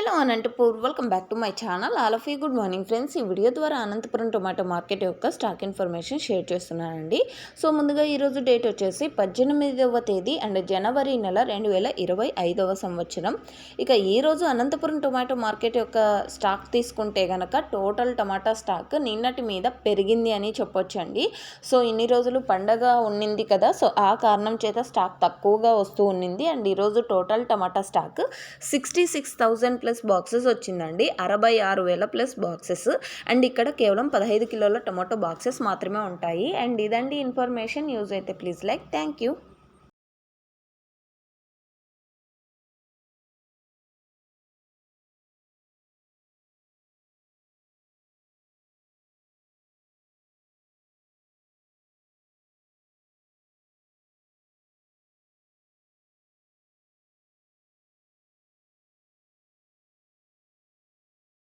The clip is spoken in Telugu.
Hello Anantapur, welcome back to my channel. All of you good morning friends. ఈ వీడియో ద్వారా అనంతపురం టొమాటో మార్కెట్ యొక్క స్టాక్ ఇన్ఫర్మేషన్ షేర్ చేస్తున్నానండి. సో ముందుగా ఈరోజు డేట్ వచ్చేసి 18వ తేదీ అండ్ జనవరి నెల 2025వ సంవత్సరం. ఇక ఈరోజు అనంతపురం టొమాటో మార్కెట్ యొక్క స్టాక్ తీసుకుంటే కనుక టోటల్ టమాటా స్టాక్ నిన్నటి మీద పెరిగింది అని చెప్పొచ్చండి. సో ఇన్ని రోజులు పండగ ఉన్నింది కదా, సో ఆ కారణం చేత స్టాక్ తక్కువగా వస్తూ ఉన్నింది. అండ్ ఈరోజు టోటల్ టమాటా స్టాక్ 66,000 ప్లస్ బాక్సెస్ వచ్చిందండి. 66,000 ప్లస్ బాక్సెస్. అండ్ ఇక్కడ కేవలం 15 కిలోల టమాటో బాక్సెస్ మాత్రమే ఉంటాయి. అండ్ ఇదండి ఇన్ఫర్మేషన్. యూజ్ అయితే ప్లీజ్ లైక్. Thank you.